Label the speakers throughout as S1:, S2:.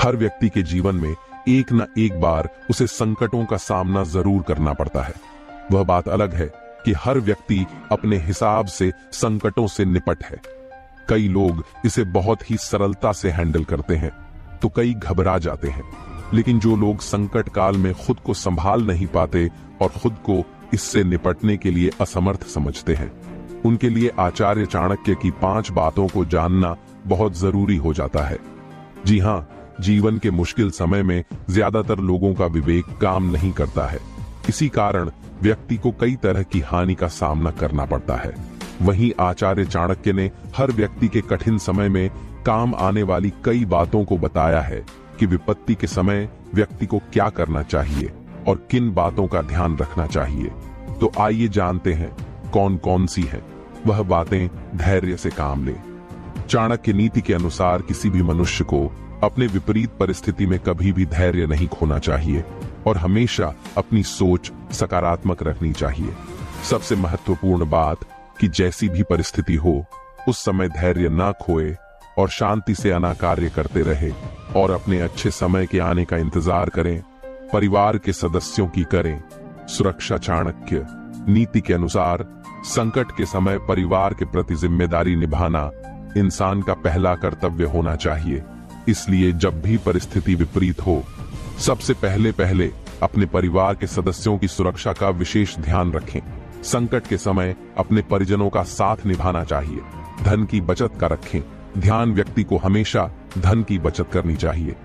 S1: हर व्यक्ति के जीवन में एक न एक बार उसे संकटों का सामना जरूर करना पड़ता है। वह बात अलग है कि हर व्यक्ति अपने हिसाब से संकटों से निपट है। कई लोग इसे बहुत ही सरलता से हैंडल करते हैं तो कई घबरा जाते हैं। लेकिन जो लोग संकट काल में खुद को संभाल नहीं पाते और खुद को इससे निपटने के लिए असमर्थ समझते हैं, उनके लिए आचार्य चाणक्य की 5 बातों को जानना बहुत जरूरी हो जाता है। जी हाँ, जीवन के मुश्किल समय में ज्यादातर लोगों का विवेक काम नहीं करता है। इसी कारण व्यक्ति को कई तरह की हानि का सामना करना पड़ता है। वहीं आचार्य चाणक्य ने हर व्यक्ति के कठिन समय में काम आने वाली कई बातों को बताया है कि विपत्ति के समय व्यक्ति को क्या करना चाहिए और किन बातों का ध्यान रखना चाहिए। तो आइए जानते हैं कौन कौन सी हैं वह बातें। धैर्य से काम ले। चाणक्य नीति के अनुसार किसी भी मनुष्य को अपने विपरीत परिस्थिति में कभी भी धैर्य नहीं खोना चाहिए और हमेशा अपनी सोच सकारात्मक रखनी चाहिए। सबसे महत्वपूर्ण बात कि जैसी भी परिस्थिति हो उस समय धैर्य न खोए और शांति से अनाकार्य करते रहे और अपने अच्छे समय के आने का इंतजार करें। परिवार के सदस्यों की करें सुरक्षा। चाणक्य नीति के अनुसार संकट के समय परिवार के प्रति जिम्मेदारी निभाना इंसान का पहला कर्तव्य होना चाहिए। इसलिए जब भी परिस्थिति विपरीत हो, सबसे पहले अपने परिवार के सदस्यों की सुरक्षा का विशेष ध्यान रखें। संकट के समय अपने परिजनों का साथ निभाना चाहिए। धन की बचत का रखें ध्यान। व्यक्ति को हमेशा धन की बचत करनी चाहिए।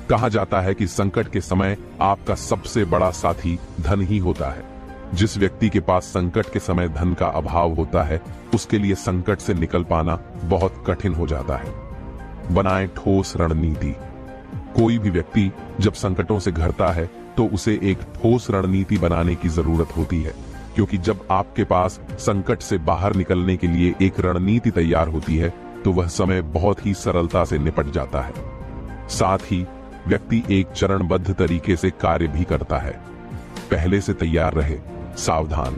S1: कहा जाता है कि संकट के समय आपका सबसे बड़ा साथी धन ही होता है। जिस व्यक्ति के पास संकट के समय धन का अभाव होता है, उसके लिए संकट से निकल पाना बहुत कठिन हो जाता है। बनाएं ठोस रणनीति। कोई भी व्यक्ति जब संकटों से घिरता है तो उसे एक ठोस रणनीति बनाने की जरूरत होती है, क्योंकि जब आपके पास संकट से बाहर निकलने के लिए एक रणनीति तैयार होती है तो वह समय बहुत ही सरलता से निपट जाता है। साथ ही व्यक्ति एक चरणबद्ध तरीके से कार्य भी करता है। पहले से तैयार रहे, सावधान।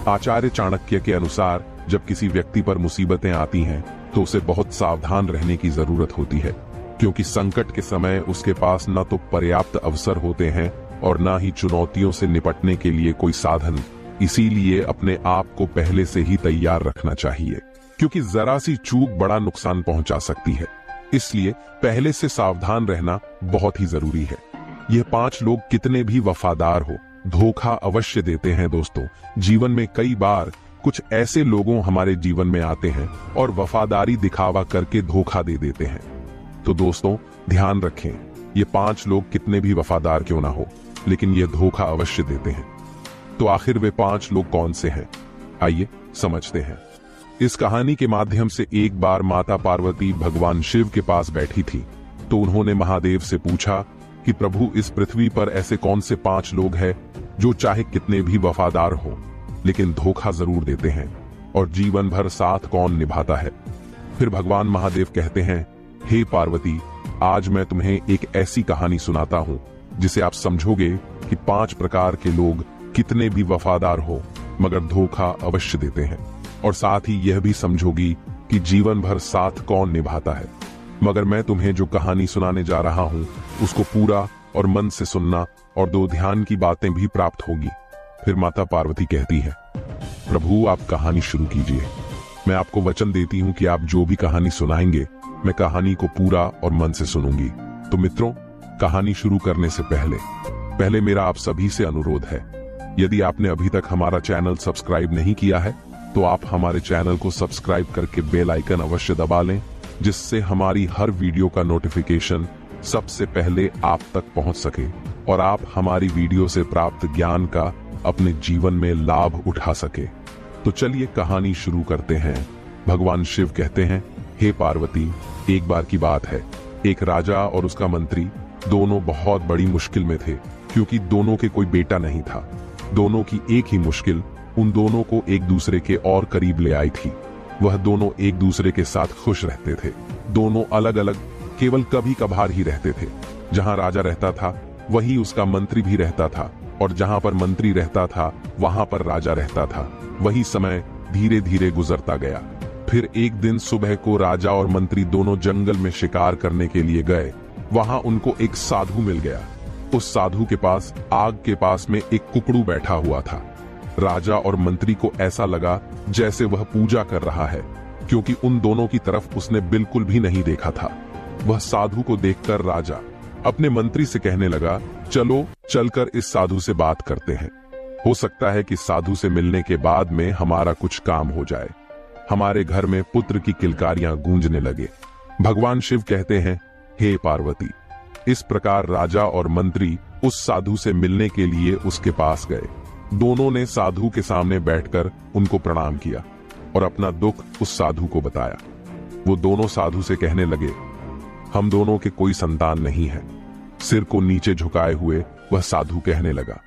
S1: आचार्य चाणक्य के अनुसार जब किसी व्यक्ति पर मुसीबतें आती हैं तो उसे बहुत सावधान रहने की जरूरत होती है, क्योंकि संकट के समय उसके पास न तो पर्याप्त अवसर होते हैं और न ही चुनौतियों से निपटने के लिए कोई साधन। इसीलिए अपने आप को पहले से ही तैयार रखना चाहिए, क्योंकि जरा सी चूक बड़ा नुकसान पहुंचा सकती है। इसलिए पहले से सावधान रहना बहुत ही जरूरी है। यह 5 लोग कितने भी वफादार हो, धोखा अवश्य देते हैं। दोस्तों, जीवन में कई बार कुछ ऐसे लोगों हमारे जीवन में आते हैं और वफादारी दिखावा करके धोखा दे देते हैं। तो दोस्तों, ध्यान रखें, ये 5 लोग कितने भी वफादार क्यों ना हो, लेकिन ये धोखा अवश्य देते हैं। तो आखिर वे 5 लोग कौन से हैं, आइए समझते हैं। इस कहानी के माध्यम से एक बार माता पार्वती भगवान शिव के पास बैठी थी तो उन्होंने महादेव से पूछा कि प्रभु, इस पृथ्वी पर ऐसे कौन से 5 लोग हैं जो चाहे कितने भी वफादार हो लेकिन धोखा जरूर देते हैं, और जीवन भर साथ कौन निभाता है। फिर भगवान महादेव कहते हैं, हे पार्वती, आज मैं तुम्हें एक ऐसी कहानी सुनाता हूँ जिसे आप समझोगे कि 5 प्रकार के लोग कितने भी वफादार हो मगर धोखा अवश्य देते हैं, और साथ ही यह भी समझोगी कि जीवन भर साथ कौन निभाता है। मगर मैं तुम्हें जो कहानी सुनाने जा रहा हूँ उसको पूरा और मन से सुनना, और 2 ध्यान की बातें भी प्राप्त होगी। फिर माता पार्वती कहती है, प्रभु आप कहानी शुरू कीजिए। मैं आपको वचन देती हूँ कि आप जो भी कहानी सुनाएंगे मैं कहानी को पूरा और मन से सुनूंगी। तो मित्रों, कहानी शुरू करने से पहले मेरा आप सभी से अनुरोध है, यदि आपने अभी तक हमारा चैनल सब्सक्राइब नहीं किया है तो आप हमारे चैनल को सब्सक्राइब करके बेल आइकन अवश्य दबा लें, जिससे हमारी हर वीडियो का नोटिफिकेशन सबसे पहले आप तक पहुंच सके और आप हमारी वीडियो से प्राप्त ज्ञान का अपने जीवन में लाभ उठा सके। तो चलिए कहानी शुरू करते हैं। भगवान शिव कहते हैं, हे पार्वती, एक बार की बात है, एक राजा और उसका मंत्री दोनों बहुत बड़ी मुश्किल में थे, क्योंकि दोनों के कोई बेटा नहीं था। दोनों की एक ही मुश्किल उन दोनों को एक दूसरे के और करीब ले आई थी। वह दोनों एक दूसरे के साथ खुश रहते थे। दोनों अलग अलग केवल कभी कभार ही रहते थे। जहां राजा रहता था वहीं उसका मंत्री भी रहता था, और जहां पर मंत्री रहता था वहां पर राजा रहता था। वही समय धीरे धीरे गुजरता गया। फिर एक दिन सुबह को राजा और मंत्री दोनों जंगल में शिकार करने के लिए गए। वहां उनको एक साधु मिल गया। उस साधु के पास आग के पास में एक कुकड़ू बैठा हुआ था। राजा और मंत्री को ऐसा लगा जैसे वह पूजा कर रहा है, क्योंकि उन दोनों की तरफ उसने बिल्कुल भी नहीं देखा था। वह साधु को देखकर राजा अपने मंत्री से कहने लगा, चलो चलकर इस साधु से बात करते हैं। हो सकता है कि साधु से मिलने के बाद में हमारा कुछ काम हो जाए। हमारे घर में पुत्र की किलकारियां गूंजने लगे। भगवान शिव कहते हैं, हे पार्वती। इस प्रकार राजा और मंत्री उस साधु से मिलने के लिए उसके पास गए। दोनों ने साधु के सामने बैठकर उनको प्रणाम किया और अपना दुख उस साधु को बताया। वो दोनों साधु से कहने लगे, हम दोनों के कोई संतान नहीं है। सिर को नीचे झुकाए हुए वह साधु कहने लगा,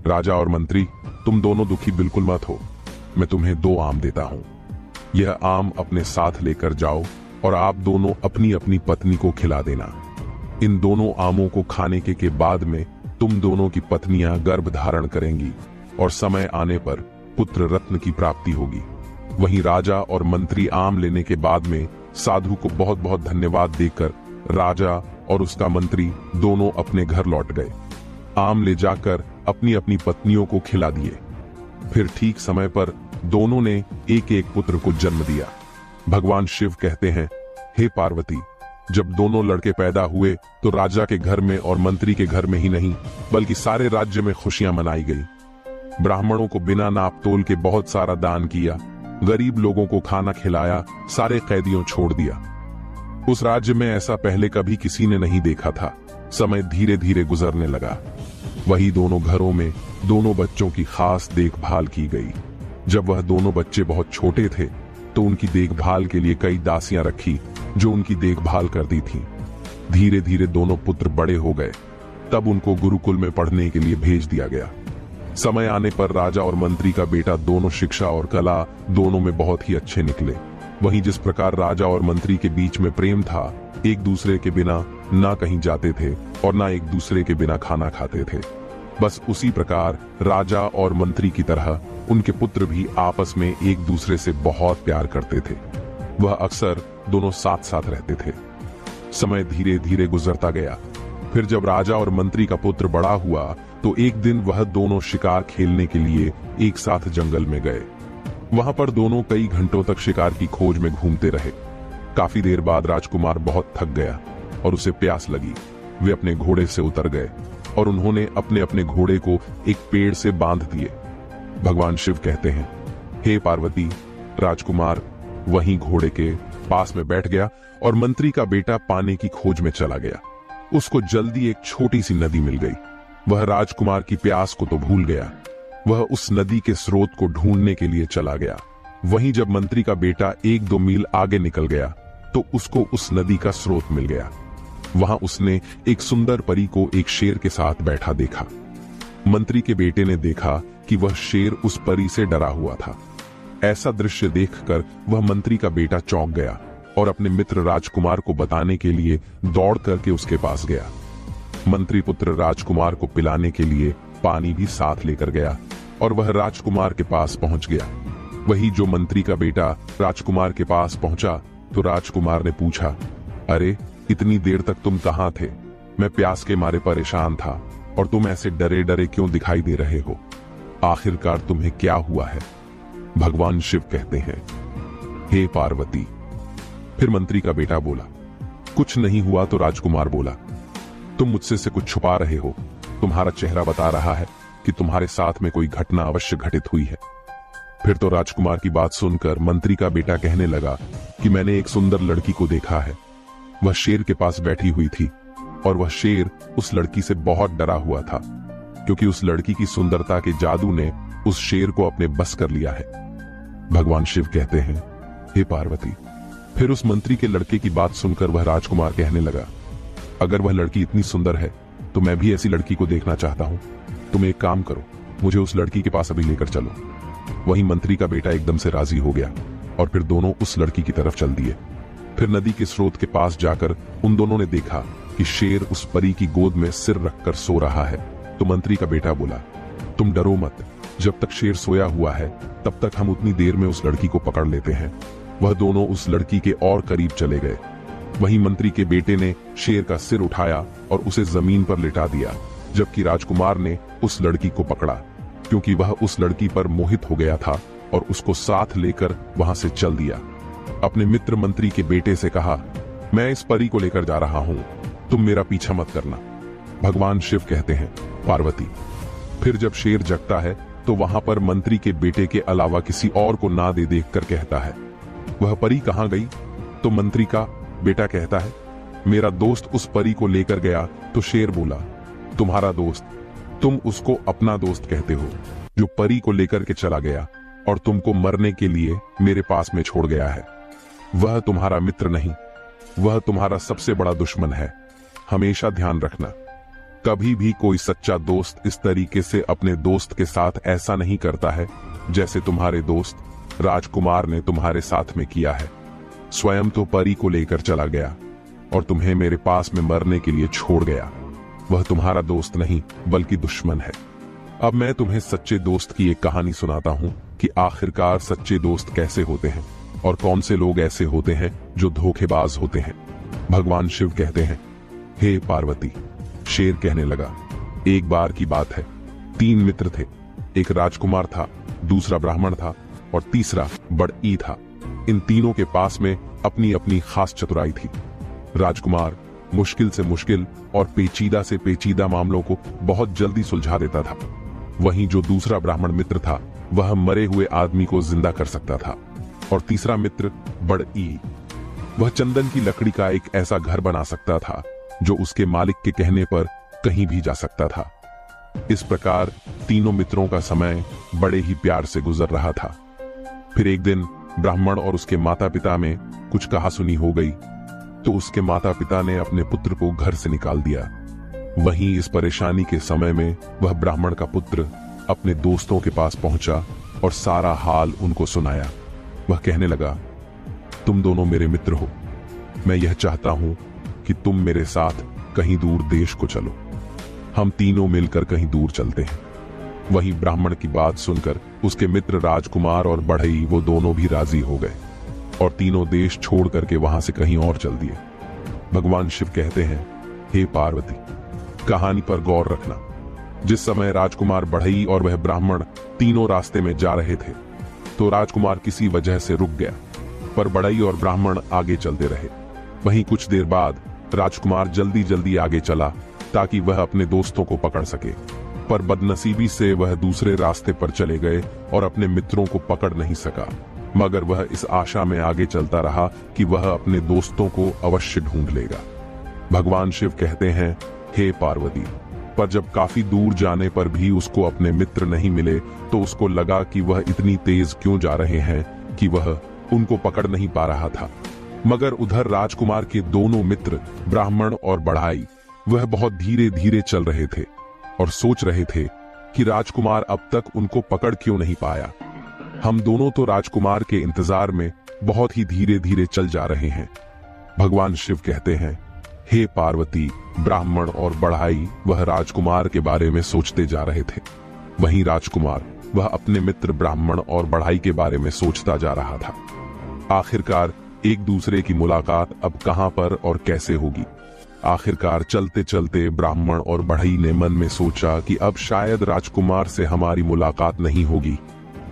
S1: राजा और मंत्री, तुम दोनों दुखी बिल्कुल मत हो। मैं तुम्हें 2 आम देता हूं। यह आम अपने साथ लेकर जाओ और आप दोनों अपनी अपनी पत्नी को खिला देना। इन दोनों आमों को खाने के बाद में तुम दोनों की पत्नियां गर्भ धारण करेंगी और समय आने पर पुत्र रत्न की प्राप्ति होगी। वहीं राजा और मंत्री आम लेने के बाद में साधु को बहुत बहुत धन्यवाद देकर राजा और उसका मंत्री दोनों अपने घर लौट गए। आम ले जाकर अपनी अपनी पत्नियों को खिला दिए। फिर ठीक समय पर दोनों ने एक एक पुत्र को जन्म दिया। भगवान शिव कहते हैं, हे पार्वती, जब दोनों लड़के पैदा हुए तो राजा के घर में और मंत्री के घर में ही नहीं बल्कि सारे राज्य में खुशियां मनाई गई। ब्राह्मणों को बिना नाप तोल के बहुत सारा दान किया, गरीब लोगों को खाना खिलाया, सारे कैदियों छोड़ दिया। उस राज्य में ऐसा पहले कभी किसी ने नहीं देखा था। समय धीरे धीरे गुजरने लगा। वही दोनों घरों में दोनों बच्चों की खास देखभाल की गई। जब वह दोनों बच्चे बहुत छोटे थे तो उनकी देखभाल के लिए कई दासियां रखी जो उनकी देखभाल करती थीं। धीरे धीरे दोनों पुत्र बड़े हो गए। तब उनको गुरुकुल में पढ़ने के लिए भेज दिया गया। समय आने पर राजा और मंत्री का बेटा दोनों शिक्षा और कला दोनों में बहुत ही अच्छे निकले। वहीं जिस प्रकार राजा और मंत्री के बीच में प्रेम था, एक दूसरे के बिना ना कहीं जाते थे और ना एक दूसरे के बिना खाना खाते थे, बस उसी प्रकार राजा और मंत्री की तरह उनके पुत्र भी आपस में एक दूसरे से बहुत प्यार करते थे। वह अक्सर दोनों साथ साथ रहते थे। समय धीरे धीरे गुजरता गया। फिर जब राजा और मंत्री का पुत्र बड़ा हुआ तो एक दिन वह दोनों शिकार खेलने के लिए एक साथ जंगल में गए। वहां पर दोनों कई घंटों तक शिकार की खोज में घूमते रहे। काफी देर बाद राजकुमार बहुत थक गया और उसे प्यास लगी। वे अपने घोड़े से उतर गए और उन्होंने अपने अपने घोड़े को एक पेड़ से बांध दिए। भगवान शिव कहते हैं, हे पार्वती, राजकुमार वहीं घोड़े के पास में बैठ गया और मंत्री का बेटा पानी की खोज में चला गया। उसको जल्दी एक छोटी सी नदी मिल गई। वह राजकुमार की प्यास को तो भूल गया। वह उस नदी के स्रोत को ढूंढने के लिए चला गया। वहीं जब मंत्री का बेटा 1-2 मील आगे निकल गया तो उसको उस नदी का स्रोत मिल गया। वहां उसने एक सुंदर परी को एक शेर के साथ बैठा देखा। मंत्री के बेटे ने देखा कि वह शेर उस परी से डरा हुआ था। ऐसा दृश्य देखकर वह मंत्री का बेटा चौंक गया और अपने मित्र राजकुमार को बताने के लिए दौड़ करके उसके पास गया। मंत्री पुत्र राजकुमार को पिलाने के लिए पानी भी साथ लेकर गया और वह राजकुमार के पास पहुंच गया। वही जो मंत्री का बेटा राजकुमार के पास पहुंचा तो राजकुमार ने पूछा, अरे इतनी देर तक तुम कहां थे? मैं प्यास के मारे परेशान था और तुम ऐसे डरे डरे क्यों दिखाई दे रहे हो? आखिरकार तुम्हें क्या हुआ है? भगवान शिव कहते हैं, हे पार्वती। फिर मंत्री का बेटा बोला, कुछ नहीं हुआ। तो राजकुमार बोला, तुम मुझसे से कुछ छुपा रहे हो। तुम्हारा चेहरा बता रहा है कि तुम्हारे साथ में कोई घटना अवश्य घटित हुई है। फिर तो राजकुमार की बात सुनकर मंत्री का बेटा कहने लगा कि मैंने एक सुंदर लड़की को देखा है। वह शेर के पास बैठी हुई थी और वह शेर उस लड़की से बहुत डरा हुआ था, क्योंकि उस लड़की की सुंदरता के जादू ने उस शेर को अपने बस कर लिया है। भगवान शिव कहते हैं, हे पार्वती। फिर उस मंत्री के लड़के की बात सुनकर वह राजकुमार कहने लगा, अगर वह लड़की इतनी सुंदर है तो मैं भी ऐसी लड़की को देखना चाहता हूं। तुम एक काम करो, मुझे उस लड़की के पास अभी लेकर चलो। वहीं मंत्री का बेटा एकदम से राजी हो गया और फिर दोनों उस लड़की की तरफ चल दिए। फिर नदी के स्रोत के पास जाकर उन दोनों ने देखा कि शेर उस परी की गोद में सिर रखकर सो रहा है। तो मंत्री का बेटा बोला, तुम डरो मत, जब तक शेर सोया हुआ है तब तक हम उतनी देर में उस लड़की को पकड़ लेते हैं। वह दोनों उस लड़की के और करीब चले गए। वहीं मंत्री के बेटे ने शेर का सिर उठाया और उसे जमीन पर लिटा दिया, जबकि राजकुमार ने उस लड़की को पकड़ा, क्योंकि वह उस लड़की पर मोहित हो गया था और उसको साथ लेकर वहां से चल दिया। अपने मित्र मंत्री के बेटे से कहा, मैं इस परी को लेकर जा रहा हूं, तुम मेरा पीछा मत करना। भगवान शिव कहते हैं, पार्वती। फिर जब शेर जगता है तो वहां पर मंत्री के बेटे के अलावा किसी और को ना दे देखकर कहता है, वह परी कहां गई? तो मंत्री का बेटा कहता है, मेरा दोस्त उस परी को लेकर गया। तो शेर बोला, तुम्हारा दोस्त? तुम उसको अपना दोस्त कहते हो, जो परी को लेकर के चला गया और तुमको मरने के लिए मेरे पास में छोड़ गया है। वह तुम्हारा मित्र नहीं, वह तुम्हारा सबसे बड़ा दुश्मन है। हमेशा ध्यान रखना, कभी भी कोई सच्चा दोस्त इस तरीके से अपने दोस्त के साथ ऐसा नहीं करता है जैसे तुम्हारे दोस्त राजकुमार ने तुम्हारे साथ में किया है। स्वयं तो परी को लेकर चला गया और तुम्हें मेरे पास में मरने के लिए छोड़ गया। वह तुम्हारा दोस्त नहीं बल्कि दुश्मन है। अब मैं तुम्हें सच्चे दोस्त की एक कहानी सुनाता हूं कि आखिरकार सच्चे दोस्त कैसे होते हैं और कौन से लोग ऐसे होते हैं जो धोखेबाज होते हैं। भगवान शिव कहते हैं, हे पार्वती। शेर कहने लगा, एक बार की बात है, 3 मित्र थे। एक राजकुमार था, दूसरा ब्राह्मण था और तीसरा बड़ई था। इन तीनों के पास में अपनी अपनी खास चतुराई थी। राजकुमार मुश्किल से मुश्किल और पेचीदा से पेचीदा मामलों को बहुत जल्दी सुलझा देता था। वहीं जो दूसरा ब्राह्मण मित्र था वह मरे हुए आदमी को जिंदा कर सकता था। और तीसरा मित्र बड़ई, वह चंदन की लकड़ी का एक ऐसा घर बना सकता था जो उसके मालिक के कहने पर कहीं भी जा सकता था। इस प्रकार तीनों मित्रों का समय बड़े ही प्यार से गुजर रहा था। फिर एक दिन ब्राह्मण और उसके माता पिता में कुछ कहासुनी हो गई, तो उसके माता पिता ने अपने पुत्र को घर से निकाल दिया। वहीं इस परेशानी के समय में वह ब्राह्मण का पुत्र अपने दोस्तों के पास पहुंचा और सारा हाल उनको सुनाया। वह कहने लगा, तुम दोनों मेरे मित्र हो, मैं यह चाहता हूं कि तुम मेरे साथ कहीं दूर देश को चलो। हम तीनों मिलकर कहीं दूर चलते हैं। वहीं ब्राह्मण की बात सुनकर उसके मित्र राजकुमार और बढ़ई वो दोनों भी राजी हो गए और तीनों देश छोड़ करके वहां से कहीं और चल दिए। भगवान शिव कहते हैं, हे पार्वती, कहानी पर गौर रखना। जिस समय राजकुमार बढ़ई और वह ब्राह्मण तीनों रास्ते में जा रहे थे तो राजकुमार किसी वजह से रुक गया, पर बढ़ई और ब्राह्मण आगे चलते रहे। वहीं कुछ देर बाद राजकुमार जल्दी जल्दी आगे चला ताकि वह अपने दोस्तों को पकड़ सके, पर बदनसीबी से वह दूसरे रास्ते पर चले गए और अपने मित्रों को पकड़ नहीं सका। मगर वह इस आशा में आगे चलता रहा कि वह अपने दोस्तों को अवश्य ढूंढ लेगा। भगवान शिव कहते हैं, हे पार्वती, पर जब काफी दूर जाने पर भी उसको अपने मित्र नहीं मिले तो उसको लगा कि वह इतनी तेज क्यों जा रहे हैं कि वह उनको पकड़ नहीं पा रहा था। मगर उधर राजकुमार के दोनों मित्र ब्राह्मण और बढ़ई वह बहुत धीरे धीरे चल रहे थे और सोच रहे थे कि राजकुमार अब तक उनको पकड़ क्यों नहीं पाया। हम दोनों तो राजकुमार के इंतजार में बहुत ही धीरे धीरे चल जा रहे हैं। भगवान शिव कहते हैं, हे पार्वती, ब्राह्मण और बढ़ई वह राजकुमार के बारे में सोचते जा रहे थे। वहीं राजकुमार वह अपने मित्र ब्राह्मण और बढ़ई के बारे में सोचता जा रहा था। आखिरकार एक दूसरे की मुलाकात अब कहां पर और कैसे होगी। आखिरकार चलते चलते ब्राह्मण और बढ़ई ने मन में सोचा कि अब शायद राजकुमार से हमारी मुलाकात नहीं होगी,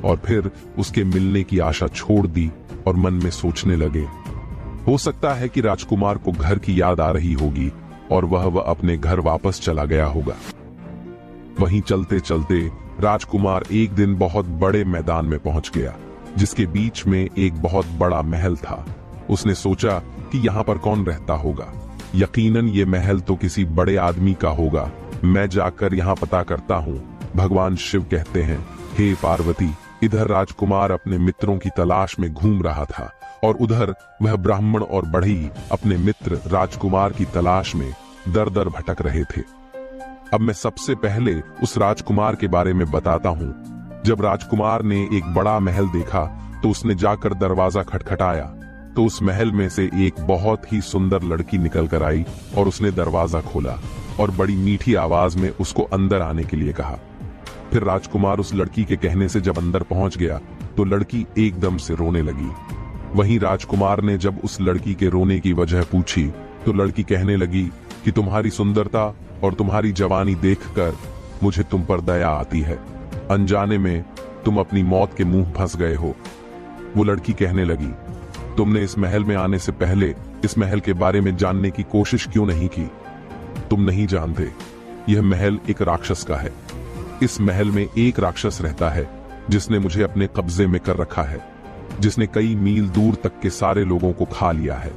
S1: और फिर उसके मिलने की आशा छोड़ दी और मन में सोचने लगे, हो सकता है कि राजकुमार को घर की याद आ रही होगी और वह अपने घर वापस चला गया होगा। वहीं चलते चलते राजकुमार एक दिन बहुत बड़े मैदान में पहुंच गया, जिसके बीच में एक बहुत बड़ा महल था। उसने सोचा कि यहाँ पर कौन रहता होगा, यकीनन ये महल तो किसी बड़े आदमी का होगा, मैं जाकर यहाँ पता करता हूँ। भगवान शिव कहते हैं, हे पार्वती, इधर राजकुमार अपने मित्रों की तलाश में घूम रहा था और उधर वह ब्राह्मण और बढ़ई अपने मित्र राजकुमार की तलाश में दर दर भटक रहे थे। अब मैं सबसे पहले उस राजकुमार के बारे में बताता हूँ। जब राजकुमार ने एक बड़ा महल देखा तो उसने जाकर दरवाजा खटखटाया, तो उस महल में से एक बहुत ही सुंदर लड़की निकल कर आई और उसने दरवाजा खोला और बड़ी मीठी आवाज में उसको अंदर आने के लिए कहा। फिर राजकुमार उस लड़की के कहने से जब अंदर पहुंच गया तो लड़की एकदम से रोने लगी। वहीं राजकुमार ने जब उस लड़की के रोने की वजह पूछी तो लड़की कहने लगी कि तुम्हारी सुंदरता और तुम्हारी जवानी देखकर मुझे तुम पर दया आती है। अनजाने में तुम अपनी मौत के मुंह फंस गए हो। वो लड़की कहने लगी, तुमने इस महल में आने से पहले इस महल के बारे में जानने की कोशिश क्यों नहीं की? तुम नहीं जानते, यह महल एक राक्षस का है। इस महल में एक राक्षस रहता है जिसने मुझे अपने कब्जे में कर रखा है, जिसने कई मील दूर तक के सारे लोगों को खा लिया है।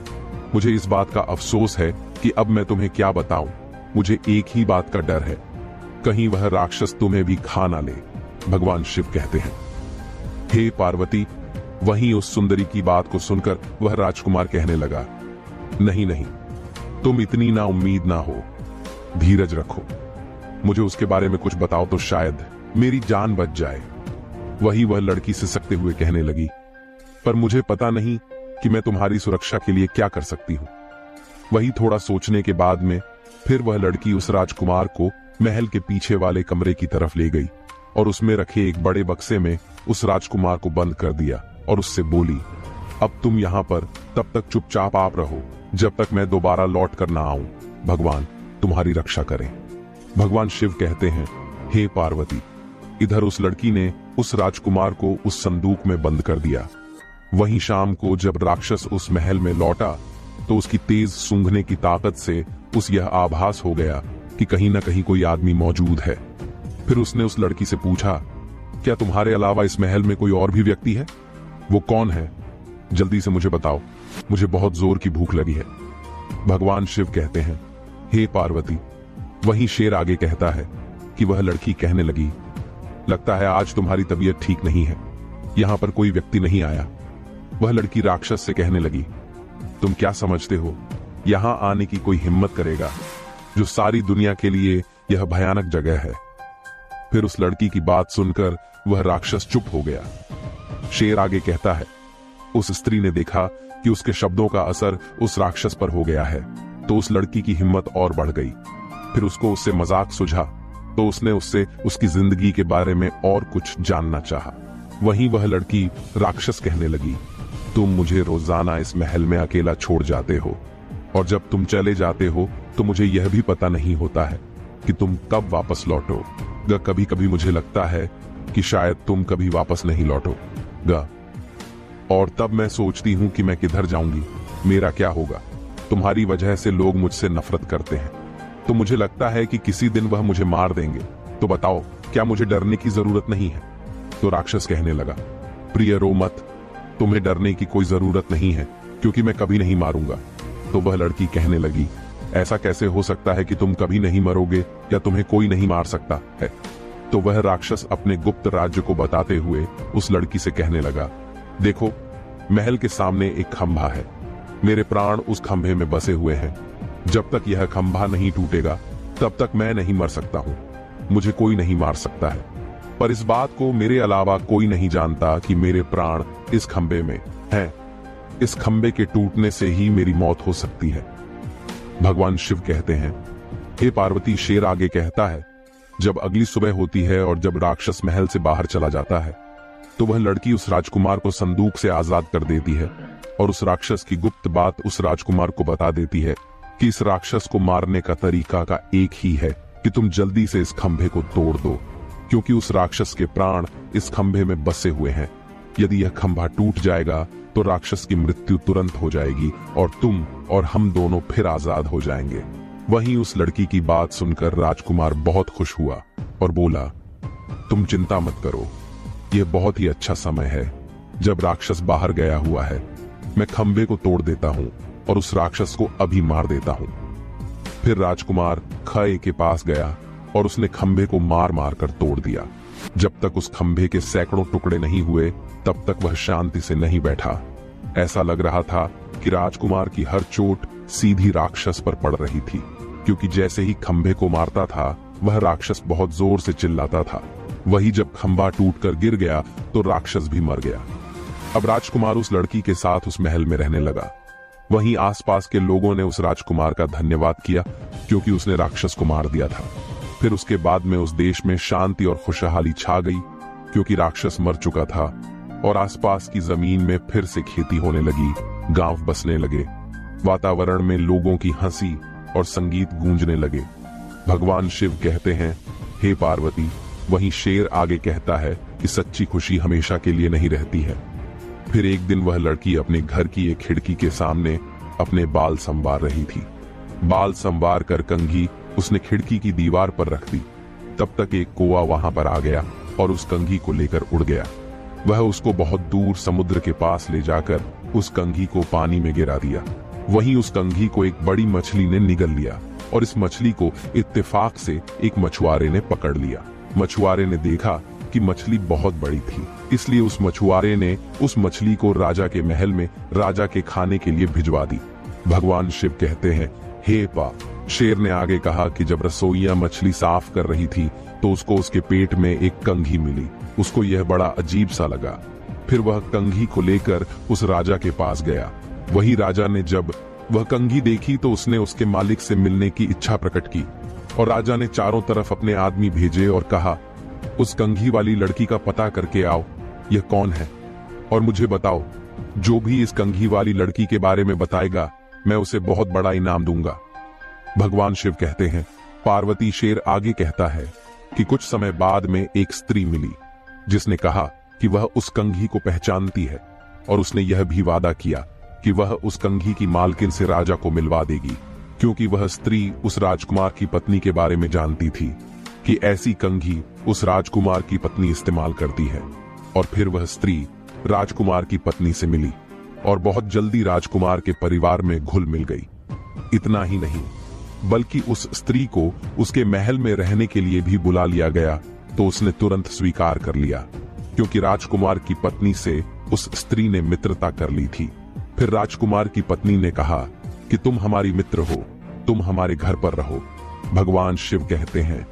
S1: मुझे इस बात का अफसोस है कि अब मैं तुम्हें क्या बताऊं। मुझे एक ही बात का डर है, कहीं वह राक्षस तुम्हें भी खा ना ले। भगवान शिव कहते हैं, हे पार्वती। वहीं उस सुंदरी की बात को सुनकर वह राजकुमार कहने लगा, नहीं नहीं, तुम इतनी ना उम्मीद ना हो, धीरज रखो। मुझे उसके बारे में कुछ बताओ तो शायद मेरी जान बच जाए। वही वह लड़की सिसकते हुए कहने लगी, पर मुझे पता नहीं कि मैं तुम्हारी सुरक्षा के लिए क्या कर सकती हूं। वही थोड़ा सोचने के बाद में फिर वह लड़की उस राजकुमार को महल के पीछे वाले कमरे की तरफ ले गई और उसमें रखे एक बड़े बक्से में उस राजकुमार को बंद कर दिया और उससे बोली, अब तुम यहाँ पर तब तक चुपचाप आप रहो जब तक मैं दोबारा लौट कर ना आऊं। भगवान तुम्हारी रक्षा करें। भगवान शिव कहते हैं, हे पार्वती। इधर उस लड़की ने उस राजकुमार को उस संदूक में बंद कर दिया। वहीं शाम को जब राक्षस उस महल में लौटा तो उसकी तेज सूंघने की ताकत से उस यह आभास हो गया कि कहीं न कहीं कोई आदमी मौजूद है। फिर उसने उस लड़की से पूछा, क्या तुम्हारे अलावा इस महल में कोई और भी व्यक्ति है? वो कौन है? जल्दी से मुझे बताओ, मुझे बहुत जोर की भूख लगी है। भगवान शिव कहते हैं, हे पार्वती। वहीं शेर आगे कहता है कि वह लड़की कहने लगी, लगता है आज तुम्हारी तबीयत ठीक नहीं है, यहां पर कोई व्यक्ति नहीं आया। वह लड़की राक्षस से कहने लगी, तुम क्या समझते हो यहां आने की कोई हिम्मत करेगा जो सारी दुनिया के लिए यह भयानक जगह है? फिर उस लड़की की बात सुनकर वह राक्षस चुप हो गया। शेर आगे कहता है, उस स्त्री ने देखा कि उसके शब्दों का असर उस राक्षस पर हो गया है तो उस लड़की की हिम्मत और बढ़ गई। फिर उसको उससे मजाक सुझा तो उसने उससे उसकी जिंदगी के बारे में और कुछ जानना चाहा। वहीं वह लड़की राक्षस कहने लगी, तुम मुझे रोजाना इस महल में अकेला छोड़ जाते हो और जब तुम चले जाते हो तो मुझे यह भी पता नहीं होता है कि तुम कब वापस लौटोगे। कभी कभी मुझे लगता है कि शायद तुम कभी वापस नहीं लौटोगे और तब मैं सोचती हूँ कि मैं किधर जाऊंगी, मेरा क्या होगा। तुम्हारी वजह से लोग मुझसे नफरत करते हैं तो मुझे लगता है कि किसी दिन वह मुझे मार देंगे। तो बताओ, क्या मुझे डरने की जरूरत नहीं है? तो राक्षस कहने लगा, प्रिय रो मत, तुम्हें डरने की कोई जरूरत नहीं है क्योंकि मैं कभी नहीं मारूंगा। तो वह लड़की कहने लगी, ऐसा कैसे हो सकता है कि तुम कभी नहीं मरोगे या तुम्हें कोई नहीं मार सकता है? तो वह राक्षस अपने गुप्त राज्य को बताते हुए उस लड़की से कहने लगा, देखो, महल के सामने एक खंभा है, मेरे प्राण उस खंभे में बसे हुए हैं। जब तक यह खंभा नहीं टूटेगा तब तक मैं नहीं मर सकता हूँ, मुझे कोई नहीं मार सकता है। पर इस बात को मेरे अलावा कोई नहीं जानता कि मेरे प्राण इस खंभे में हैं। इस खंभे के टूटने से ही मेरी मौत हो सकती है। भगवान शिव कहते हैं, हे पार्वती। शेर आगे कहता है, जब अगली सुबह होती है और जब राक्षस महल से बाहर चला जाता है तो वह लड़की उस राजकुमार को संदूक से आजाद कर देती है और उस राक्षस की गुप्त बात उस राजकुमार को बता देती है कि इस राक्षस को मारने का तरीका का एक ही है कि तुम जल्दी से इस खंभे को तोड़ दो, क्योंकि उस राक्षस के प्राण इस खंभे में बसे हुए हैं। यदि यह खंभा टूट जाएगा तो राक्षस की मृत्यु तुरंत हो जाएगी और तुम और हम दोनों फिर आजाद हो जाएंगे। वहीं उस लड़की की बात सुनकर राजकुमार बहुत खुश हुआ और बोला, तुम चिंता मत करो, यह बहुत ही अच्छा समय है। जब राक्षस बाहर गया हुआ है, मैं खंभे को तोड़ देता हूँ और उस राक्षस को अभी मार देता हूँ। फिर राजकुमार खय के पास गया और उसने खंभे को मार मार कर तोड़ दिया। जब तक उस खंभे के सैकड़ों टुकड़े नहीं हुए तब तक वह शांति से नहीं बैठा। ऐसा लग रहा था कि राजकुमार की हर चोट सीधी राक्षस पर पड़ रही थी, क्योंकि जैसे ही खंभे को मारता था वह राक्षस बहुत जोर से चिल्लाता था। वही जब खंभा टूटकर गिर गया तो राक्षस भी मर गया। अब राजकुमार उस लड़की के साथ उस महल में रहने लगा। वहीं आसपास के लोगों ने उस राजकुमार का धन्यवाद किया क्योंकि उसने राक्षस को मार दिया था। फिर उसके बाद में उस देश में शांति और खुशहाली छा गई क्योंकि राक्षस मर चुका था और आसपास की जमीन में फिर से खेती होने लगी। गांव बसने लगे। वातावरण में लोगों की हंसी और संगीत गूंजने लगे। भगवान शिव कहते हैं, हे पार्वती। वहीं शेर आगे कहता है कि सच्ची खुशी हमेशा के लिए नहीं रहती है। फिर एक दिन वह लड़की अपने घर की एक खिड़की के सामने अपने बाल संवार रही थी। बाल संवार कर कंघी उसने खिड़की की दीवार पर रख दी। तब तक एक कौवा वहां पर आ गया और उस कंघी को लेकर उड़ गया। वह उसको बहुत दूर समुद्र के पास ले जाकर उस कंघी को पानी में गिरा दिया। वहीं उस कंघी को एक बड़ी मछली ने निगल लिया और इस मछली को इत्तेफाक से एक मछुआरे ने पकड़ लिया। मछुआरे ने देखा कि मछली बहुत बड़ी थी, इसलिए उस मछुआरे ने उस मछली को राजा के महल में राजा के खाने के लिए भिजवा दी। भगवान शिव कहते हैं, हे पा। शेर ने आगे कहा कि जब रसोइया मछली साफ कर रही थी तो उसको उसके पेट में एक कंघी मिली। उसको यह बड़ा अजीब सा लगा। फिर वह कंघी को लेकर उस राजा के पास गया। वही राजा ने जब वह कंघी देखी तो उसने उसके मालिक से मिलने की इच्छा प्रकट की और राजा ने चारों तरफ अपने आदमी भेजे और कहा, उस कंघी वाली लड़की का पता करके आओ, यह कौन है और मुझे बताओ। जो भी इस कंघी वाली लड़की के बारे में बताएगा मैं उसे बहुत बड़ा इनाम दूंगा। भगवान शिव कहते हैं, पार्वती। शेर आगे कहता है कि कुछ समय बाद में एक स्त्री मिली जिसने कहा कि वह उस कंघी को पहचानती है और उसने यह भी वादा किया कि वह उस कंघी की मालकिन से राजा को मिलवा देगी, क्योंकि वह स्त्री उस राजकुमार की पत्नी के बारे में जानती थी कि ऐसी कंघी उस राजकुमार की पत्नी इस्तेमाल करती है। और फिर वह स्त्री राजकुमार की पत्नी से मिली और बहुत जल्दी राजकुमार के परिवार में घुल मिल गई। इतना ही नहीं, बल्कि उस स्त्री को उसके महल में रहने के लिए भी बुला लिया गया तो उसने तुरंत स्वीकार कर लिया, क्योंकि राजकुमार की पत्नी से उस स्त्री ने मित्रता कर ली थी। फिर राजकुमार की पत्नी ने कहा कि तुम हमारी मित्र हो, तुम हमारे घर पर रहो। भगवान शिव कहते हैं,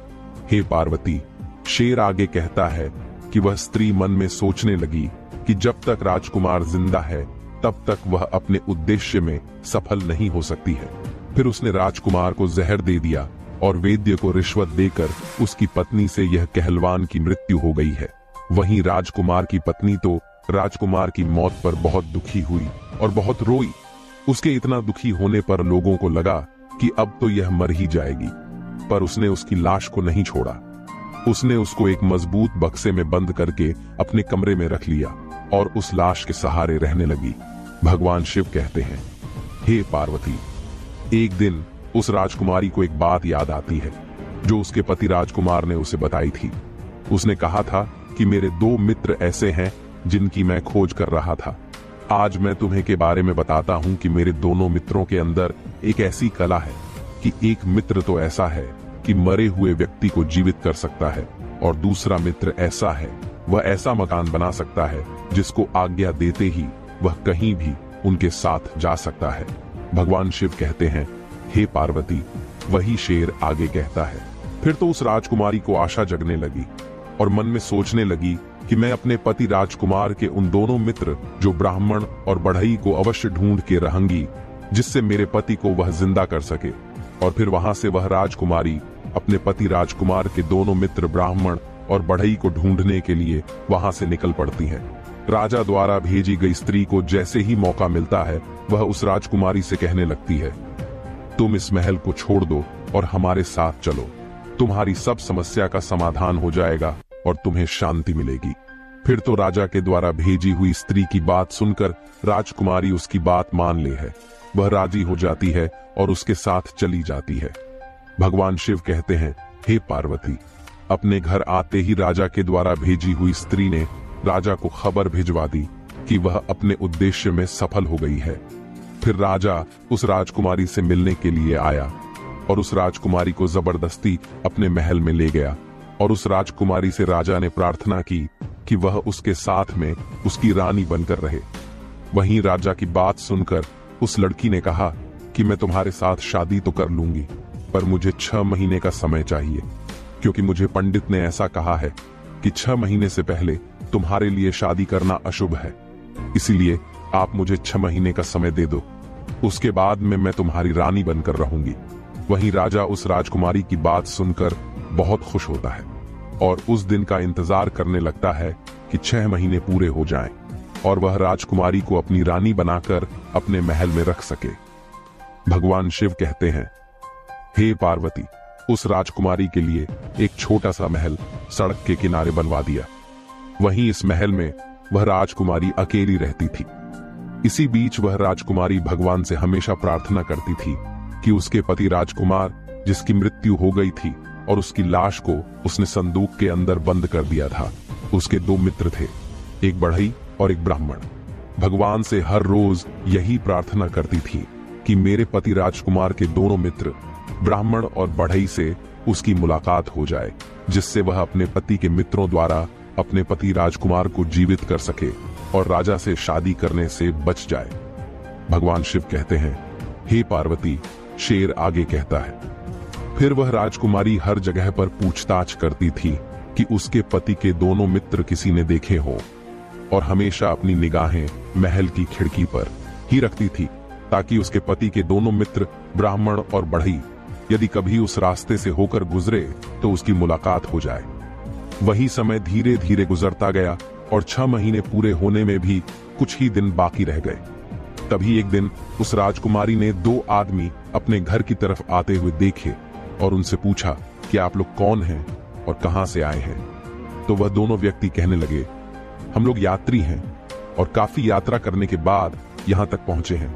S1: हे पार्वती। शेर आगे कहता है कि वह स्त्री मन में सोचने लगी कि जब तक राजकुमार जिंदा है तब तक वह अपने उद्देश्य में सफल नहीं हो सकती है। फिर उसने राजकुमार को जहर दे दिया और वैद्य को रिश्वत देकर उसकी पत्नी से यह कहलवान की मृत्यु हो गई है। वहीं राजकुमार की पत्नी तो राजकुमार की मौत पर बहुत दुखी हुई और बहुत रोई। उसके इतना दुखी होने पर लोगों को लगा कि अब तो यह मर ही जाएगी, पर उसने उसकी लाश को नहीं छोड़ा। उसने उसको एक मजबूत बक्से में बंद करके अपने कमरे में रख लिया और उस लाश के सहारे रहने लगी। भगवान शिव कहते हैं, हे पार्वती। एक दिन उस राजकुमारी को एक बात याद आती है जो उसके पति राजकुमार ने उसे बताई थी। उसने कहा था कि मेरे 2 मित्र ऐसे हैं जिनकी मैं खोज कर रहा था। आज मैं तुम्हें के बारे में बताता हूं कि मेरे दोनों मित्रों के अंदर एक ऐसी कला है कि एक मित्र तो ऐसा है कि मरे हुए व्यक्ति को जीवित कर सकता है और दूसरा मित्र ऐसा है, वह ऐसा मकान बना सकता है जिसको आज्ञा देते ही वह कहीं भी उनके साथ जा सकता है। भगवान शिव कहते हैं, हे पार्वती। वही शेर आगे कहता है, फिर तो उस राजकुमारी को आशा जगने लगी और मन में सोचने लगी कि मैं अपने पति राजकुमार के उन दोनों मित्र जो ब्राह्मण और बढ़ई को अवश्य ढूंढ के रहूंगी, जिससे मेरे पति को वह जिंदा कर सके। और फिर वहां से वह राजकुमारी अपने पति राजकुमार के दोनों मित्र ब्राह्मण और बढ़ई को ढूंढने के लिए वहां से निकल पड़ती हैं। राजा द्वारा भेजी गई स्त्री को जैसे ही मौका मिलता है वह उस राजकुमारी से कहने लगती है, तुम इस महल को छोड़ दो और हमारे साथ चलो। तुम्हारी सब समस्या का समाधान हो जाएगा और तुम्हें शांति मिलेगी। फिर तो राजा के द्वारा भेजी हुई स्त्री की बात सुनकर राजकुमारी उसकी बात मान ले है। वह राजी हो जाती है और उसके साथ चली जाती है। भगवान शिव कहते हैं, हे पार्वती। अपने घर आते ही राजा के द्वारा भेजी हुई स्त्री ने राजा को खबर भिजवा दी कि वह अपने उद्देश्य में सफल हो गई है। फिर राजा उस राजकुमारी से मिलने के लिए आया और उस राजकुमारी को जबरदस्ती अपने महल में ले गया और उस राजकुमारी से राजा ने प्रार्थना की कि वह उसके साथ में उसकी रानी बनकर रहे। वहीं राजा की बात सुनकर उस लड़की ने कहा कि मैं तुम्हारे साथ शादी तो कर लूंगी, पर मुझे 6 महीने का समय चाहिए, क्योंकि मुझे पंडित ने ऐसा कहा है कि 6 महीने से पहले तुम्हारे लिए शादी करना अशुभ है। इसीलिए आप मुझे 6 महीने का समय दे दो, उसके बाद में मैं तुम्हारी रानी बनकर रहूंगी। वहीं राजा उस राजकुमारी की बात सुनकर बहुत खुश होता है और उस दिन का इंतजार करने लगता है कि 6 महीने पूरे हो जाएं। और वह राजकुमारी को अपनी रानी बनाकर अपने महल में रख सके। भगवान शिव कहते हैं, हे पार्वती, उस राजकुमारी के लिए एक छोटा सा महल सड़क के किनारे बनवा दिया। वहीं इस महल में वह राजकुमारी अकेली रहती थी। इसी बीच वह राजकुमारी भगवान से हमेशा प्रार्थना करती थी कि उसके पति राजकुमार, जिसकी मृत्यु हो गई थी और उसकी लाश को उसने संदूक के अंदर बंद कर दिया था, उसके 2 मित्र थे, एक बढ़ई और एक ब्राह्मण। भगवान से हर रोज यही प्रार्थना करती थी कि मेरे पति राजकुमार के दोनों मित्र ब्राह्मण और बढ़ई से उसकी मुलाकात हो जाए, जिससे वह अपने पति के मित्रों द्वारा अपने पति राजकुमार को जीवित कर सके और राजा से शादी करने से बच जाए। भगवान शिव कहते हैं, हे पार्वती, शेर आगे कहता है, फिर वह राजकुमारी हर जगह पर पूछताछ करती थी कि उसके पति के दोनों मित्र किसी ने देखे हो, और हमेशा अपनी निगाहें महल की खिड़की पर ही रखती थी ताकि उसके पति के दोनों मित्र ब्राह्मण और बढ़ई यदि कभी उस रास्ते से होकर गुजरे तो उसकी मुलाकात हो जाए। वही समय धीरे धीरे गुजरता गया और 6 महीने पूरे होने में भी कुछ ही दिन बाकी रह गए। तभी एक दिन उस राजकुमारी ने 2 आदमी अपने घर की तरफ आते हुए देखे और उनसे पूछा कि आप लोग कौन हैं और कहां से आए हैं। तो वह दोनों व्यक्ति कहने लगे, हम लोग यात्री हैं और काफी यात्रा करने के बाद यहां तक पहुंचे हैं।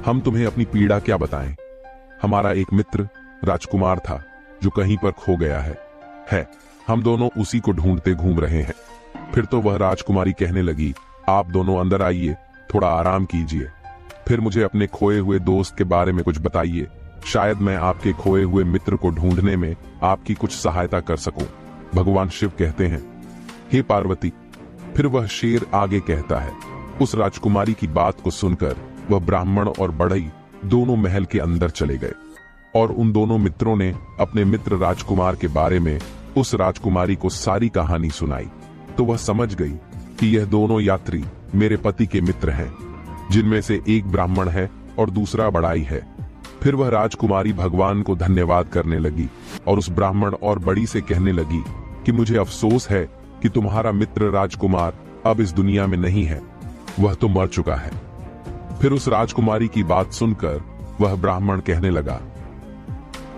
S1: हम तुम्हें अपनी पीड़ा क्या बताएं। हमारा एक मित्र राजकुमार था जो कहीं पर खो गया है। हम दोनों उसी को ढूंढते घूम रहे हैं। फिर तो वह राजकुमारी कहने लगी, आप दोनों अंदर आइए, थोड़ा आराम कीजिए, फिर मुझे अपने खोए हुए दोस्त के बारे में कुछ बताइए, शायद मैं आपके खोए हुए मित्र को ढूंढने में आपकी कुछ सहायता कर सकूं। भगवान शिव कहते हैं, हे पार्वती। फिर वह शेर आगे कहता है, उस राजकुमारी की बात को सुनकर वह ब्राह्मण और बढ़ई दोनों महल के अंदर चले गए और उन दोनों मित्रों ने अपने मित्र राजकुमार के बारे में उस राजकुमारी को सारी कहानी सुनाई। तो वह समझ गई कि यह दोनों यात्री मेरे पति के मित्र हैं, जिनमें से एक ब्राह्मण है और दूसरा बढ़ई है। फिर वह राजकुमारी भगवान को धन्यवाद करने लगी और उस ब्राह्मण और बड़ी से कहने लगी कि मुझे अफसोस है कि तुम्हारा मित्र राजकुमार अब इस दुनिया में नहीं है, वह तो मर चुका है। फिर उस राजकुमारी की बात सुनकर वह ब्राह्मण कहने लगा,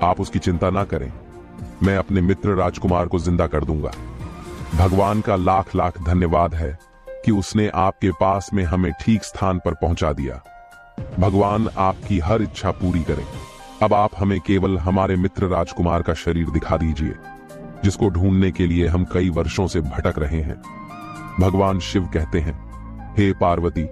S1: आप उसकी चिंता ना करें, मैं अपने मित्र राजकुमार को जिंदा कर दूंगा। भगवान का लाख लाख धन्यवाद है कि उसने आपके पास में हमें ठीक स्थान पर पहुंचा दिया। भगवान आपकी हर इच्छा पूरी करें। अब आप हमें केवल हमारे मित्र राजकुमार का शरीर दिखा दीजिए, जिसको ढूंढने के लिए हम कई वर्षों से भटक रहे हैं। भगवान शिव कहते हैं, हे पार्वती।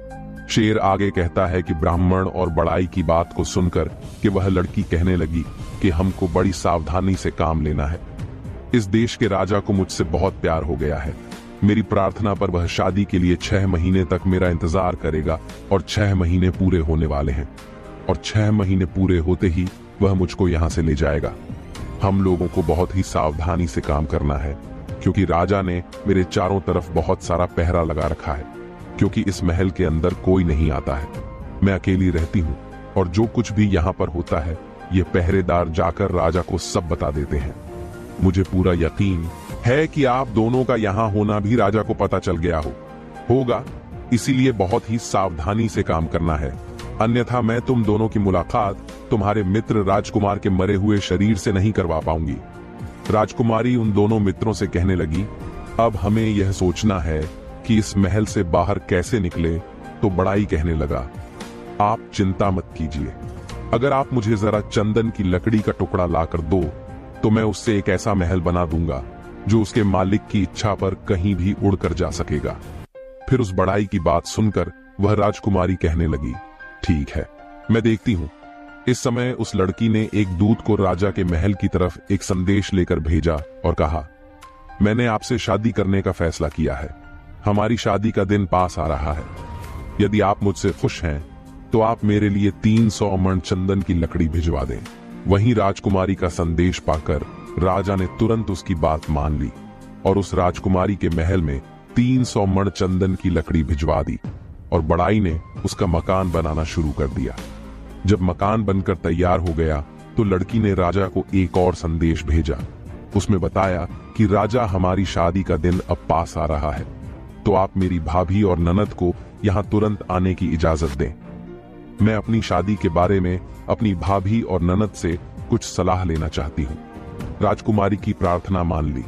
S1: शेर आगे कहता है कि ब्राह्मण और बढ़ई की बात को सुनकर कि वह लड़की कहने लगी कि हमको बड़ी सावधानी से काम लेना है। इस देश के राजा को मुझसे बहुत प्यार हो गया है। मेरी प्रार्थना पर वह शादी के लिए 6 महीने तक मेरा इंतजार करेगा और 6 महीने पूरे होने वाले हैं और 6 महीने पूरे होते ही वह मुझको यहाँ से ले जाएगा। हम लोगों को बहुत ही सावधानी से काम करना है, क्योंकि राजा ने मेरे चारों तरफ बहुत सारा पहरा लगा रखा है, क्योंकि इस महल के अंदर कोई नहीं आता है। मैं अकेली रहती हूँ और जो कुछ भी यहाँ पर होता है ये पहरेदार जाकर राजा को सब बता देते हैं। मुझे पूरा यकीन है कि आप दोनों का यहाँ होना भी राजा को पता चल गया होगा, इसीलिए बहुत ही सावधानी से काम करना है, अन्यथा मैं तुम दोनों की मुलाकात तुम्हारे मित्र राजकुमार के मरे हुए शरीर से नहीं करवा पाऊंगी। राजकुमारी उन दोनों मित्रों से कहने लगी, अब हमें यह सोचना है कि इस महल से बाहर कैसे निकले। तो बढ़ई कहने लगा, आप चिंता मत कीजिए, अगर आप मुझे जरा चंदन की लकड़ी का टुकड़ा लाकर दो तो मैं उससे एक ऐसा महल बना दूंगा जो उसके मालिक की इच्छा पर कहीं भी उड़कर जा सकेगा। फिर उस बढ़ई की बात सुनकर वह राजकुमारी कहने लगी, ठीक है, मैं देखती हूँ। इस समय उस लड़की ने एक दूत को राजा के महल की तरफ एक संदेश लेकर भेजा और कहा, मैंने आपसे शादी करने का फैसला किया है। हमारी शादी का दिन पास आ रहा है। यदि आप मुझसे खुश हैं तो आप मेरे लिए 300 मण चंदन की लकड़ी भिजवा दें। वहीं राजकुमारी का संदेश पाकर राजा ने तुरंत उसकी बात मान ली और उस राजकुमारी के महल में 300 मण चंदन की लकड़ी भिजवा दी और बढ़ई ने उसका मकान बनाना शुरू कर दिया। जब मकान बनकर तैयार हो गया तो लड़की ने राजा को एक और संदेश भेजा। उसमें बताया कि राजा, हमारी शादी का दिन अब पास आ रहा है। तो आप मेरी भाभी और ननद को यहाँ तुरंत आने की इजाजत दें। मैं अपनी शादी के बारे में अपनी भाभी और ननद से कुछ सलाह लेना चाहती हूँ। राजकुमारी की प्रार्थना मान ली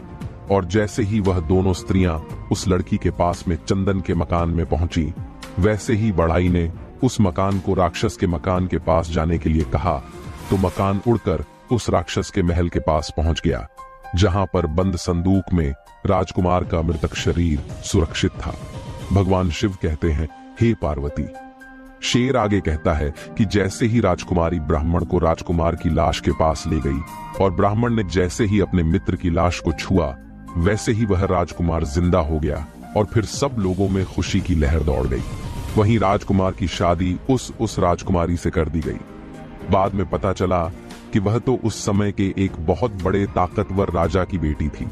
S1: और जैसे ही वह दोनों स्त्रियां उस लड़की के पास में चंदन के मकान में पहुंची, वैसे ही बढ़ाई ने उस मकान को राक्षस के मकान के पास जाने के लिए कहा तो मकान उड़कर उस राक्षस के महल के पास पहुंच गया, जहां पर बंद संदूक में राजकुमार का मृतक शरीर सुरक्षित था। भगवान शिव कहते हैं, हे पार्वती। शेर आगे कहता है कि जैसे ही राजकुमारी ब्राह्मण को राजकुमार की लाश के पास ले गई और ब्राह्मण ने जैसे ही अपने मित्र की लाश को छुआ, वैसे ही वह राजकुमार जिंदा हो गया और फिर सब लोगों में खुशी की लहर दौड़ गई। वहीं राजकुमार की शादी उस राजकुमारी से कर दी गई। बाद में पता चला कि वह तो उस समय के एक बहुत बड़े ताकतवर राजा की बेटी थी।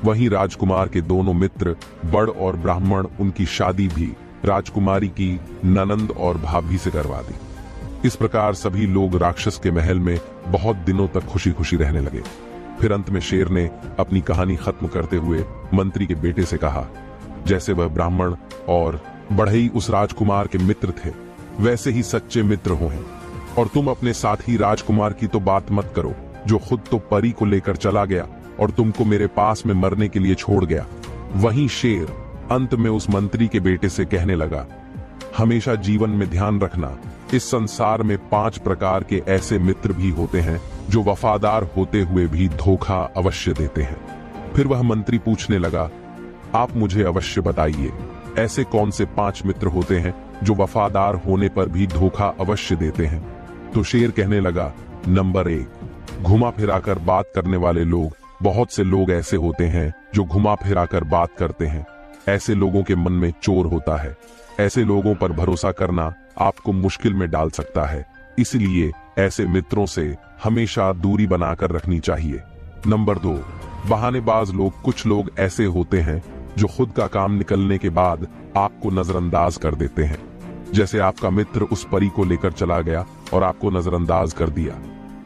S1: वहीं राजकुमार के दोनों मित्र बड़ और ब्राह्मण उनकी शादी भी राजकुमारी की ननंद और भाभी से करवा दी। इस प्रकार सभी लोग राक्षस के महल में बहुत दिनों तक खुशी खुशी रहने लगे। फिर अंत में शेर ने अपनी कहानी खत्म करते हुए मंत्री के बेटे से कहा, जैसे वह ब्राह्मण और बढ़ई उस राजकुमार के मित्र थे, वैसे ही सच्चे मित्र हो हैं। और तुम अपने साथी राजकुमार की तो बात मत करो, जो खुद तो परी को लेकर चला गया और तुमको मेरे पास में मरने के लिए छोड़ गया। वहीं शेर अंत में उस मंत्री के बेटे से कहने लगा, हमेशा जीवन में ध्यान रखना, इस संसार में 5 प्रकार के ऐसे मित्र भी होते हैं जो वफादार होते हुए भी धोखा अवश्य देते हैं। फिर वह मंत्री पूछने लगा, आप मुझे अवश्य बताइए, ऐसे कौन से 5 मित्र होते हैं जो वफादार होने पर भी धोखा अवश्य देते हैं? तो शेर कहने लगा, नंबर 1, घुमा फिराकर बात करने वाले लोग। बहुत से लोग ऐसे होते हैं जो घुमा फिराकर बात करते हैं। ऐसे लोगों के मन में चोर होता है। ऐसे लोगों पर भरोसा करना आपको मुश्किल में डाल सकता है, इसलिए ऐसे मित्रों से हमेशा दूरी बनाकर रखनी चाहिए। नंबर 2, बहानेबाज लोग। कुछ लोग ऐसे होते हैं जो खुद का काम निकलने के बाद आपको नजरअंदाज कर देते हैं। जैसे आपका मित्र उस परी को लेकर चला गया और आपको नजरअंदाज कर दिया।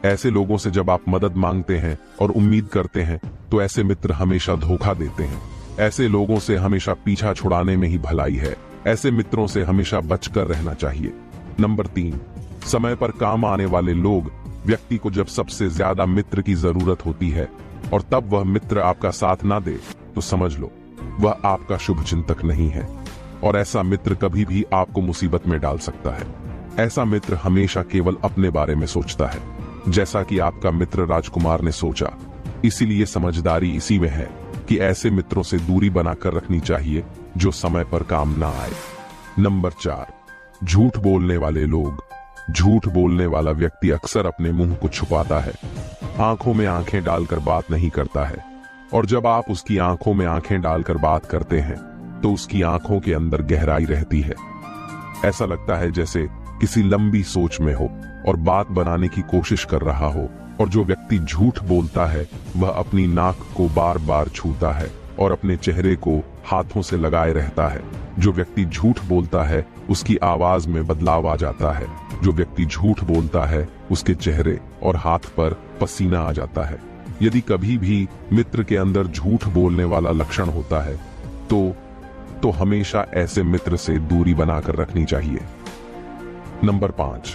S1: ऐसे लोगों से जब आप मदद मांगते हैं और उम्मीद करते हैं तो ऐसे मित्र हमेशा धोखा देते हैं। ऐसे लोगों से हमेशा पीछा छुड़ाने में ही भलाई है। ऐसे मित्रों से हमेशा बचकर रहना चाहिए। नंबर 3, समय पर काम आने वाले लोग। व्यक्ति को जब सबसे ज्यादा मित्र की जरूरत होती है और तब वह मित्र आपका साथ ना दे तो समझ लो वह आपका शुभ चिंतक नहीं है और ऐसा मित्र कभी भी आपको मुसीबत में डाल सकता है। ऐसा मित्र हमेशा केवल अपने बारे में सोचता है, जैसा कि आपका मित्र राजकुमार ने सोचा। इसीलिए समझदारी इसी में है कि ऐसे मित्रों से दूरी बनाकर रखनी चाहिए जो समय पर काम ना आए। नंबर 4, झूठ बोलने वाले लोग। झूठ बोलने वाला व्यक्ति अक्सर अपने मुंह को छुपाता है, आंखों में आंखें डालकर बात नहीं करता है, और जब आप उसकी आंखों में आंखें डालकर बात करते हैं तो उसकी आंखों के अंदर गहराई रहती है। ऐसा लगता है जैसे किसी लंबी सोच में हो और बात बनाने की कोशिश कर रहा हो। और जो व्यक्ति झूठ बोलता है वह अपनी नाक को बार बार छूता है और अपने चेहरे को हाथों से लगाए रहता है। जो व्यक्ति झूठ बोलता है उसकी आवाज में बदलाव आ जाता है। जो व्यक्ति झूठ बोलता है उसके चेहरे और हाथ पर पसीना आ जाता है। यदि कभी भी मित्र के अंदर झूठ बोलने वाला लक्षण होता है तो हमेशा ऐसे मित्र से दूरी बनाकर रखनी चाहिए। नंबर 5,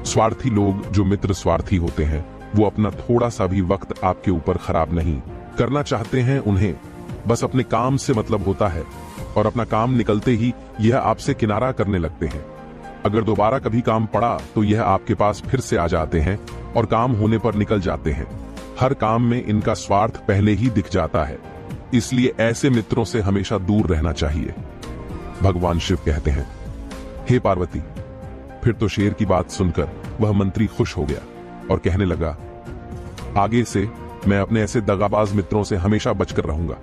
S1: स्वार्थी लोग। जो मित्र स्वार्थी होते हैं वो अपना थोड़ा सा भी वक्त आपके ऊपर खराब नहीं करना चाहते हैं। उन्हें बस अपने काम से मतलब होता है और अपना काम निकलते ही यह आपसे किनारा करने लगते हैं। अगर दोबारा कभी काम पड़ा तो यह आपके पास फिर से आ जाते हैं और काम होने पर निकल जाते हैं। हर काम में इनका स्वार्थ पहले ही दिख जाता है, इसलिए ऐसे मित्रों से हमेशा दूर रहना चाहिए। भगवान शिव कहते हैं, हे पार्वती। फिर तो शेर की बात सुनकर वह मंत्री खुश हो गया और कहने लगा, आगे से मैं अपने ऐसे दगाबाज मित्रों से हमेशा बचकर रहूंगा।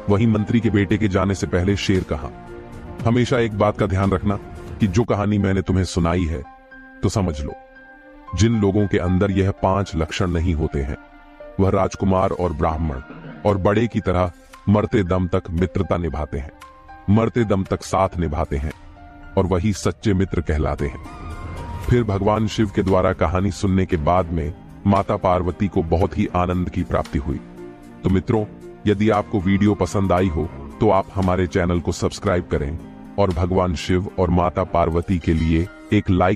S1: वहीं मंत्री के बेटे के जाने से पहले शेर कहा, हमेशा एक बात का ध्यान रखना कि जो कहानी मैंने तुम्हें सुनाई है तो समझ लो, जिन लोगों के अंदर यह 5 लक्षण नहीं होते हैं वह राजकुमार और ब्राह्मण और बड़े की तरह मरते दम तक मित्रता निभाते हैं, मरते दम तक साथ निभाते हैं और वही सच्चे मित्र कहलाते हैं। फिर भगवान शिव के द्वारा कहानी सुनने के बाद में माता पार्वती को बहुत ही आनंद की प्राप्ति हुई। तो मित्रों, यदि आपको वीडियो पसंद आई हो तो आप हमारे चैनल को सब्सक्राइब करें और भगवान शिव और माता पार्वती के लिए एक लाइक